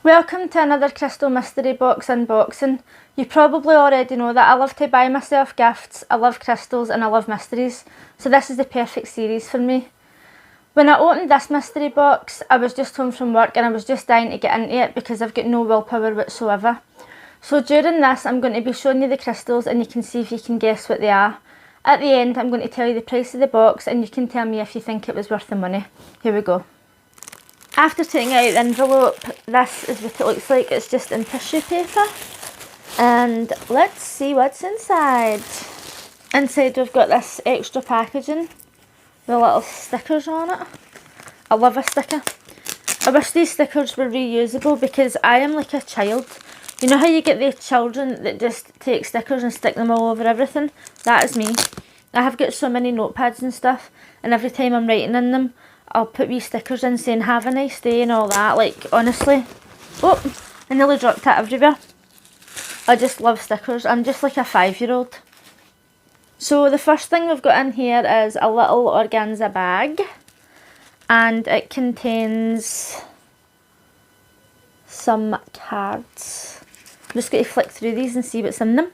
Welcome to another crystal mystery box unboxing. You probably already know that I love to buy myself gifts, I love crystals and I love mysteries, so this is the perfect series for me. When I opened this mystery box, I was just home from work and I was just dying to get into it because I've got no willpower whatsoever. So during this I'm going to be showing you the crystals and you can see if you can guess what they are. At the end I'm going to tell you the price of the box and you can tell me if you think it was worth the money. Here we go. After taking out the envelope, this is what it looks like. It's just in tissue paper. And let's see what's inside. Inside we've got this extra packaging with little stickers on it. I love a sticker. I wish these stickers were reusable because I am like a child. You know how you get the children that just take stickers and stick them all over everything? That is me. I have got so many notepads and stuff, and every time I'm writing in them, I'll put wee stickers in saying have a nice day and all that. Like, honestly. Oh, I nearly dropped it everywhere. I just love stickers. I'm just like a 5-year-old. So the first thing we've got in here is a little organza bag. And it contains some cards. I'm just going to flick through these and see what's in them.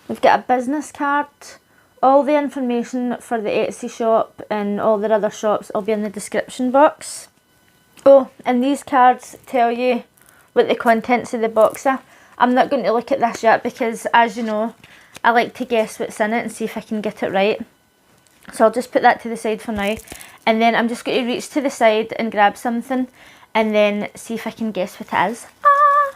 We've got a business card. All the information for the Etsy shop and all their other shops will be in the description box. Oh, and these cards tell you what the contents of the box are. I'm not going to look at this yet because, as you know, I like to guess what's in it and see if I can get it right. So I'll just put that to the side for now. And then I'm just going to reach to the side and grab something and then see if I can guess what it is. Ah!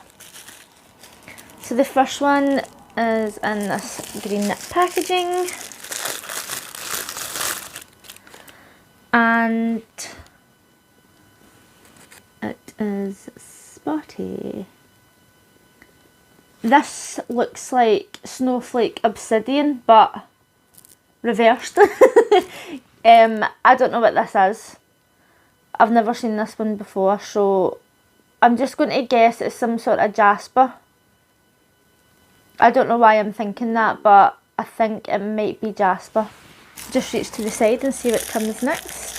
So the first one is in this green packaging. And it is spotty. This looks like snowflake obsidian but reversed. I don't know what this is. I've never seen this one before, so I'm just going to guess it's some sort of jasper. I don't know why I'm thinking that, but I think it might be jasper. Just reach to the side and see what comes next.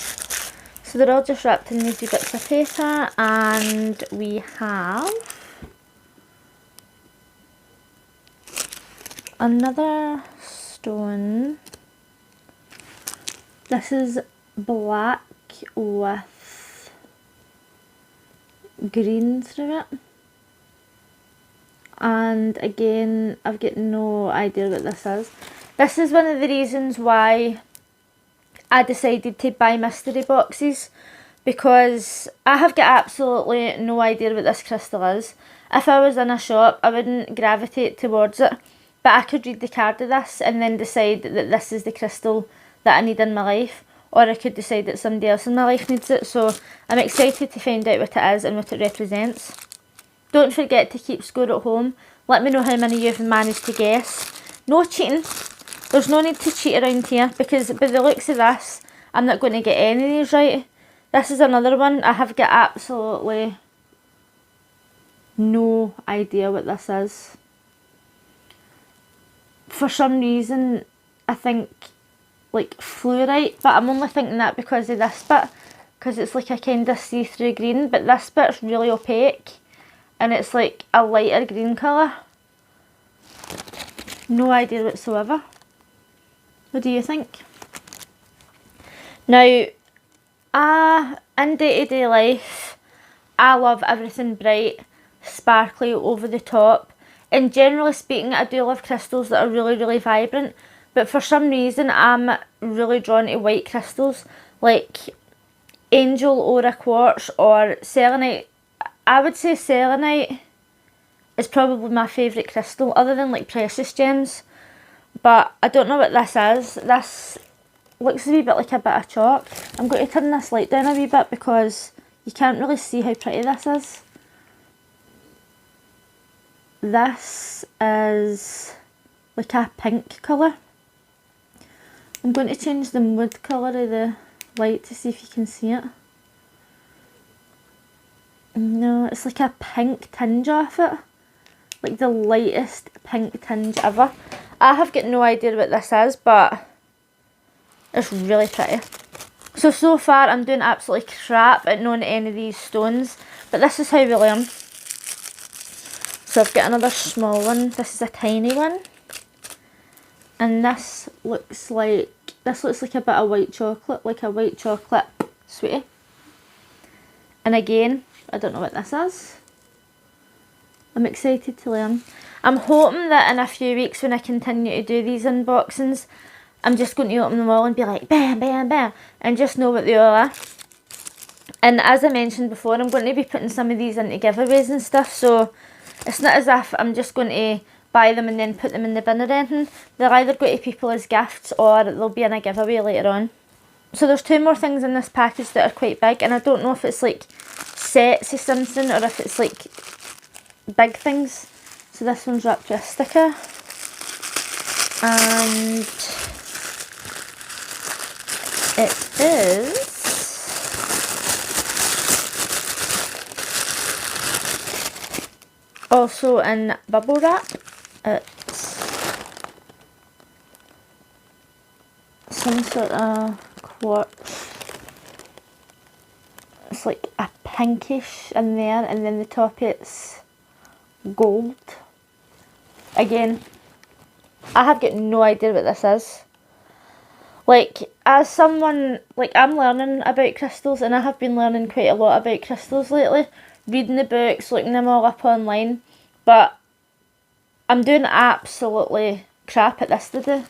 So they're all just wrapped in these wee bits of paper, and we have another stone. This is black with green through it. And again, I've got no idea what this is. This is one of the reasons why I decided to buy mystery boxes, because I have got absolutely no idea what this crystal is. If I was in a shop, I wouldn't gravitate towards it, but I could read the card of this and then decide that this is the crystal that I need in my life, or I could decide that somebody else in my life needs it. So I'm excited to find out what it is and what it represents. Don't forget to keep score at home. Let me know how many you've managed to guess. No cheating. There's no need to cheat around here because by the looks of this, I'm not going to get any of these right. This is another one. I have got absolutely no idea what this is. For some reason, I think like fluorite, but I'm only thinking that because of this bit, because it's like a kind of see-through green, but this bit's really opaque and it's like a lighter green colour. No idea whatsoever. What do you think? Now, in day-to-day life, I love everything bright, sparkly, over the top. And generally speaking, I do love crystals that are really, really vibrant. But for some reason, I'm really drawn to white crystals, like Angel Aura Quartz or Serenite. I would say Serenite is probably my favourite crystal, other than like precious gems. But I don't know what this is. This looks a wee bit like a bit of chalk. I'm going to turn this light down a wee bit because you can't really see how pretty this is. This is like a pink colour. I'm going to change the mood colour of the light to see if you can see it. No, it's like a pink tinge off it. Like the lightest pink tinge ever. I have got no idea what this is, but it's really pretty. So far I'm doing absolutely crap at knowing any of these stones, but this is how we learn. So I've got another small one. This is a tiny one. And this looks like a bit of white chocolate, like a white chocolate sweetie. And again, I don't know what this is. I'm excited to learn. I'm hoping that in a few weeks when I continue to do these unboxings, I'm just going to open them all and be like, bam, bam, bam, and just know what they all are. And as I mentioned before, I'm going to be putting some of these into giveaways and stuff, so it's not as if I'm just going to buy them and then put them in the bin or anything. They'll either go to people as gifts or they'll be in a giveaway later on. So there's 2 more things in this package that are quite big, and I don't know if it's like sets or something or if it's like big things. So this one's wrapped with a sticker, and it is also in bubble wrap. It's some sort of quartz. It's like a pinkish in there, and then the top it's gold. Again, I have got no idea what this is. Like, as someone, like, I'm learning about crystals, and I have been learning quite a lot about crystals lately, reading the books, looking them all up online, but I'm doing absolutely crap at this today.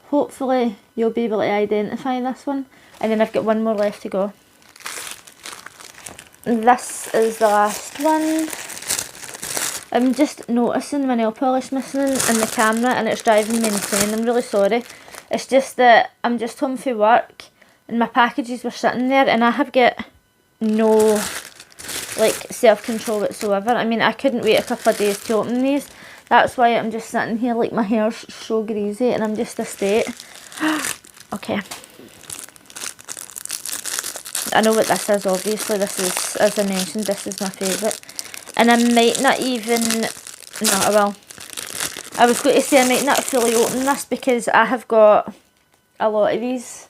Hopefully you'll be able to identify this one, and then I've got one more left to go. This is the last one. I'm just noticing my nail polish missing in the camera, and it's driving me insane. I'm really sorry. It's just that I'm just home from work and my packages were sitting there, and I have got no like self-control whatsoever. I mean, I couldn't wait a couple of days to open these. That's why I'm just sitting here like my hair's so greasy and I'm just a state. Okay. I know what this is, obviously. This is, as I mentioned, this is my favourite. And I might not even, no, I will. I was going to say I might not fully open this because I have got a lot of these.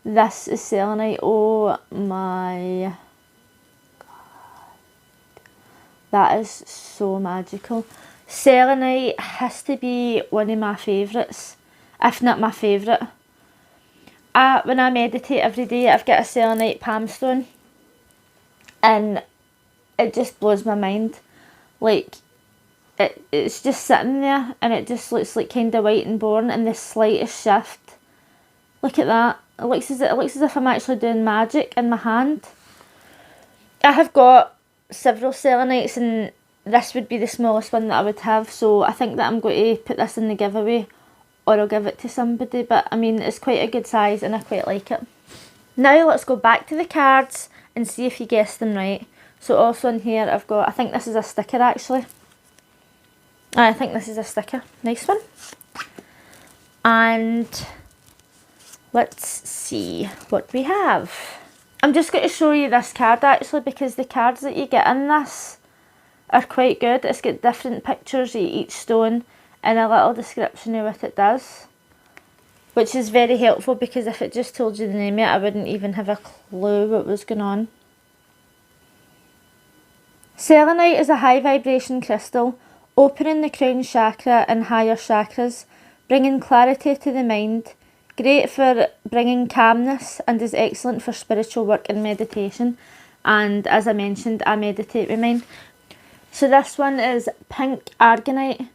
This is Serenite. Oh my god. That is so magical. Serenite has to be one of my favourites, if not my favourite. When I meditate every day, I've got a Serenite palm stone, and it just blows my mind. Like, it's just sitting there, and it just looks like kind of white and boring, and the slightest shift. Look at that. It looks as if I'm actually doing magic in my hand. I have got several Serenites, and this would be the smallest one that I would have, so I think that I'm going to put this in the giveaway, or I'll give it to somebody, but I mean, it's quite a good size and I quite like it. Now let's go back to the cards and see if you guessed them right. So also in here I've got, I think this is a sticker actually. I think this is a sticker. Nice one. And let's see what we have. I'm just going to show you this card actually, because the cards that you get in this are quite good. It's got different pictures of each stone and a little description of what it does, which is very helpful, because if it just told you the name of it, I wouldn't even have a clue what was going on. Serenite is a high vibration crystal, opening the crown chakra and higher chakras, bringing clarity to the mind, great for bringing calmness, and is excellent for spiritual work and meditation. And as I mentioned, I meditate with mine. So this one is pink argonite.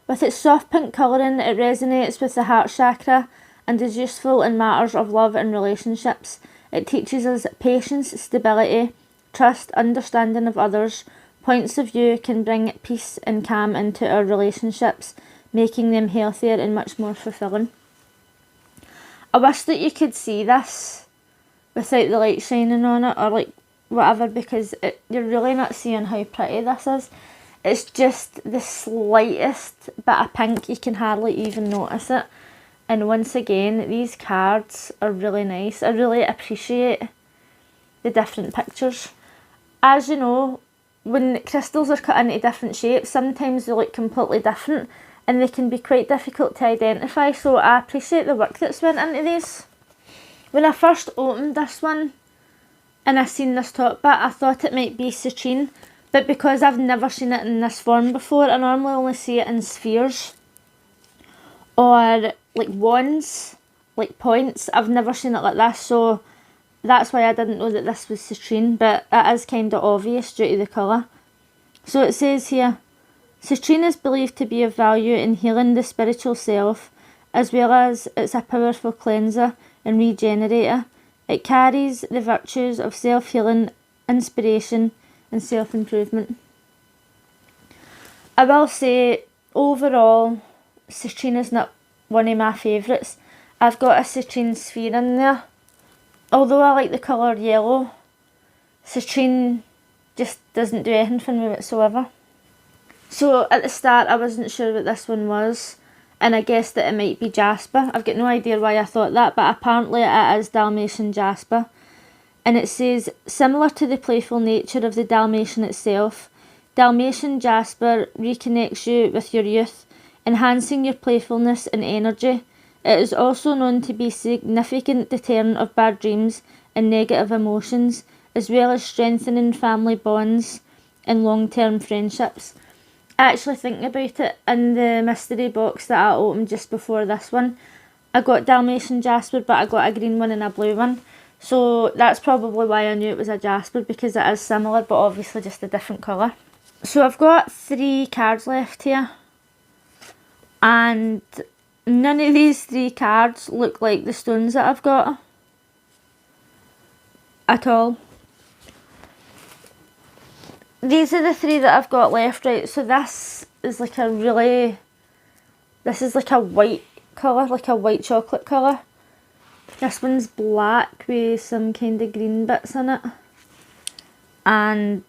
With its soft pink colouring, it resonates with the heart chakra and is useful in matters of love and relationships. It teaches us patience, stability, trust, understanding of others. Points of view can bring peace and calm into our relationships, making them healthier and much more fulfilling. I wish that you could see this without the light shining on it, or like whatever, because you're really not seeing how pretty this is. It's just the slightest bit of pink, you can hardly even notice it. And once again, these cards are really nice. I really appreciate the different pictures. As you know, when crystals are cut into different shapes, sometimes they look completely different and they can be quite difficult to identify, so I appreciate the work that's went into these. When I first opened this one and I seen this top bit, I thought it might be citrine, But because I've never seen it in this form before, I normally only see it in spheres or like wands, like points. I've never seen it like this, so that's why I didn't know that this was citrine, but it is kind of obvious due to the colour. So it says here, citrine is believed to be of value in healing the spiritual self, as well as it's a powerful cleanser and regenerator. It carries the virtues of self-healing, inspiration and self-improvement. I will say, overall, citrine is not one of my favourites. I've got a citrine sphere in there. Although I like the colour yellow, citrine just doesn't do anything for me whatsoever. So at the start I wasn't sure what this one was, and I guessed that it might be Jasper. I've got no idea why I thought that, but apparently it is Dalmatian Jasper. And it says, similar to the playful nature of the Dalmatian itself, Dalmatian Jasper reconnects you with your youth, enhancing your playfulness and energy. It is also known to be a significant deterrent of bad dreams and negative emotions, as well as strengthening family bonds and long-term friendships. Actually, thinking about it, in the mystery box that I opened just before this one, I got Dalmatian Jasper, but I got a green one and a blue one. So that's probably why I knew it was a Jasper, because it is similar but obviously just a different colour. So I've got 3 cards left here, and none of these 3 cards look like the stones that I've got at all. These are the 3 that I've got left, right? So this is like a white colour, like a white chocolate colour. This one's black with some kind of green bits in it. And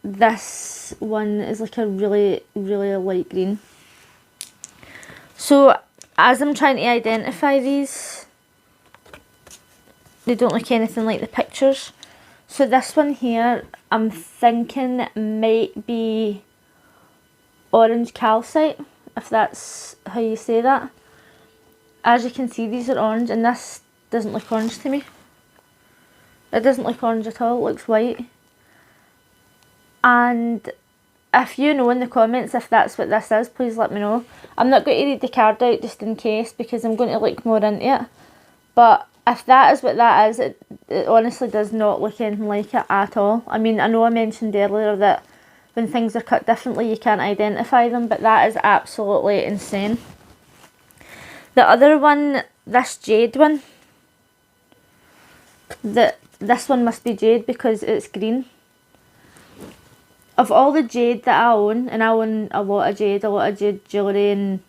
this one is like a really, really light green. So as I'm trying to identify these, they don't look anything like the pictures. So this one here, I'm thinking might be orange calcite, if that's how you say that. As you can see, these are orange, and this doesn't look orange to me. It doesn't look orange at all, it looks white. And if you know in the comments if that's what this is, please let me know. I'm not going to read the card out just in case, because I'm going to look more into it. But if that is what that is, it honestly does not look anything like it at all. I mean, I know I mentioned earlier that when things are cut differently you can't identify them, but that is absolutely insane. The other one, this jade one, this one must be jade because it's green. Of all the jade that I own, and I own a lot of jade jewellery and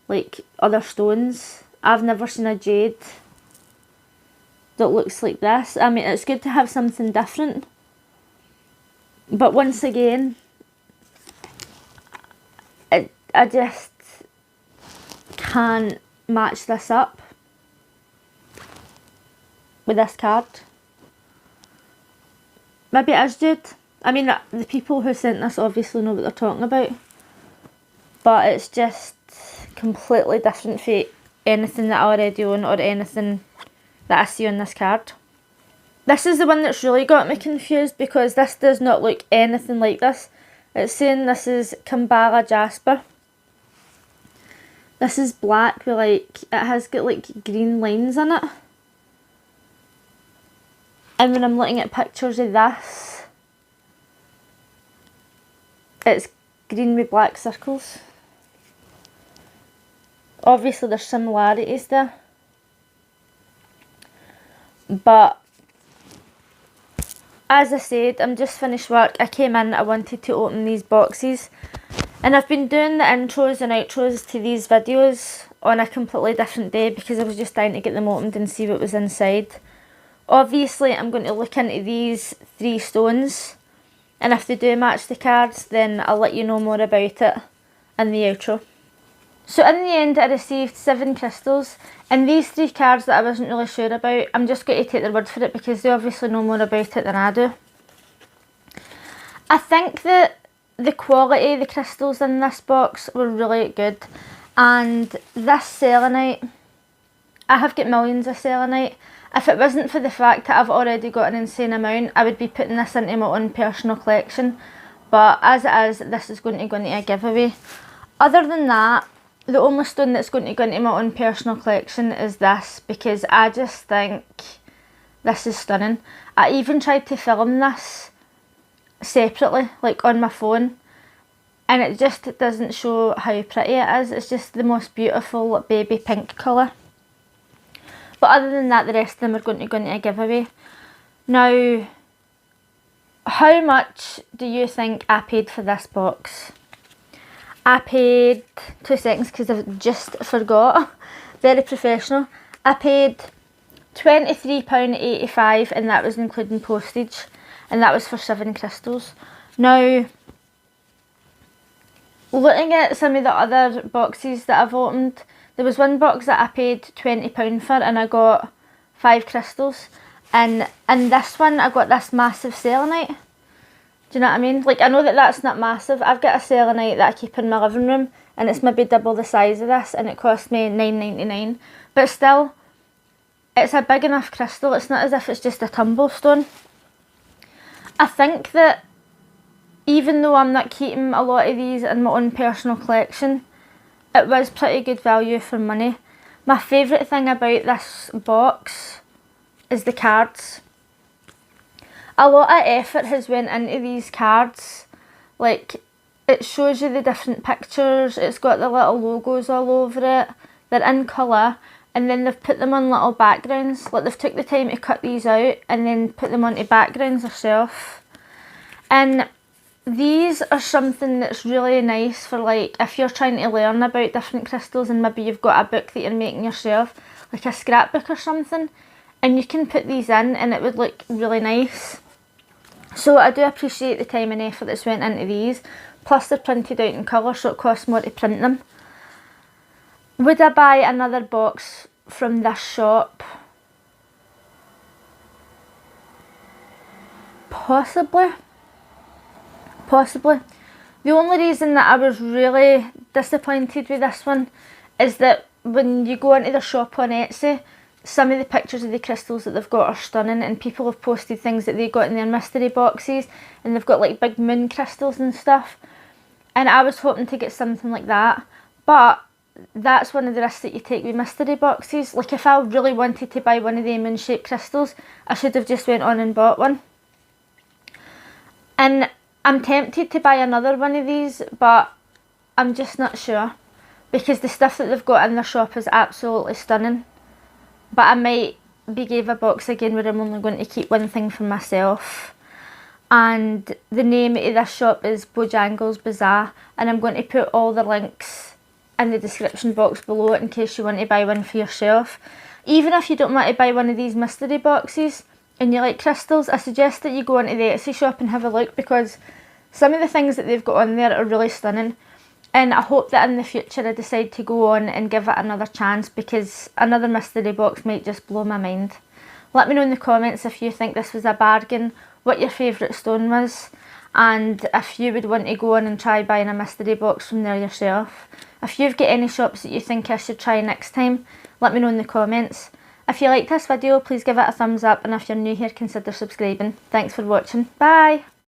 like other stones, I've never seen a jade that looks like this. I mean, it's good to have something different, but once again, I just can't match this up with this card. Maybe it is jade. I mean, the people who sent this obviously know what they're talking about, but it's just completely different from anything that I already own or anything that I see on this card. This is the one that's really got me confused, because this does not look anything like this. It's saying this is Organza Jasper. This is black with like, it has got like green lines in it. And when I'm looking at pictures of this, it's green with black circles. Obviously there's similarities there. But as I said, I'm just finished work. I came in, I wanted to open these boxes. And I've been doing the intros and outros to these videos on a completely different day because I was just dying to get them opened and see what was inside. Obviously I'm going to look into these 3 stones, and if they do match the cards then I'll let you know more about it in the outro. So in the end I received 7 crystals, and these 3 cards that I wasn't really sure about, I'm just going to take their word for it because they obviously know more about it than I do. I think that the quality of the crystals in this box were really good, and this selenite, I have got millions of selenite. If it wasn't for the fact that I've already got an insane amount, I would be putting this into my own personal collection. but as it is, this is going to go into a giveaway. Other than that, the only stone that's going to go into my own personal collection is this, because I just think this is stunning. I even tried to film this separately, like on my phone, and it just doesn't show how pretty it is. It's just the most beautiful baby pink colour. But other than that, the rest of them are going to go into a giveaway. Now, how much do you think I paid for this box? I paid, 2 seconds because I've just forgot, very professional. I paid £23.85 and that was including postage, and that was for 7 crystals. Now, looking at some of the other boxes that I've opened, there was one box that I paid £20 for and I got 5 crystals, and in this one I got this massive selenite. Do you know what I mean? Like, I know that that's not massive. I've got a selenite that I keep in my living room and it's maybe double the size of this, and it cost me $9.99. But still, it's a big enough crystal. It's not as if it's just a tumble stone. I think that even though I'm not keeping a lot of these in my own personal collection, it was pretty good value for money. My favourite thing about this box is the cards. A lot of effort has went into these cards. Like, it shows you the different pictures, it's got the little logos all over it, they're in colour, and then they've put them on little backgrounds. Like, they've took the time to cut these out and then put them onto backgrounds themselves. And these are something that's really nice for, like, if you're trying to learn about different crystals and maybe you've got a book that you're making yourself, like a scrapbook or something, and you can put these in and it would look really nice. So I do appreciate the time and effort that's went into these. Plus they're printed out in colour, so it costs more to print them. Would I buy another box from this shop? Possibly. Possibly. The only reason that I was really disappointed with this one is that when you go into their shop on Etsy, some of the pictures of the crystals that they've got are stunning, and people have posted things that they got in their mystery boxes, and they've got like big moon crystals and stuff, and I was hoping to get something like that. But that's one of the risks that you take with mystery boxes. Like, if I really wanted to buy one of the moon shaped crystals, I should have just went on and bought one. And I'm tempted to buy another one of these, but I'm just not sure, because the stuff that they've got in their shop is absolutely stunning. But I might be gave a box again where I'm only going to keep one thing for myself. And the name of this shop is Bojangles Bazaar, and I'm going to put all the links in the description box below in case you want to buy one for yourself. Even if you don't want to buy one of these mystery boxes and you like crystals, I suggest that you go into the Etsy shop and have a look, because some of the things that they've got on there are really stunning. And I hope that in the future I decide to go on and give it another chance, because another mystery box might just blow my mind. Let me know in the comments if you think this was a bargain, what your favourite stone was, and if you would want to go on and try buying a mystery box from there yourself. If you've got any shops that you think I should try next time, let me know in the comments. If you liked this video, please give it a thumbs up, and if you're new here, consider subscribing. Thanks for watching. Bye!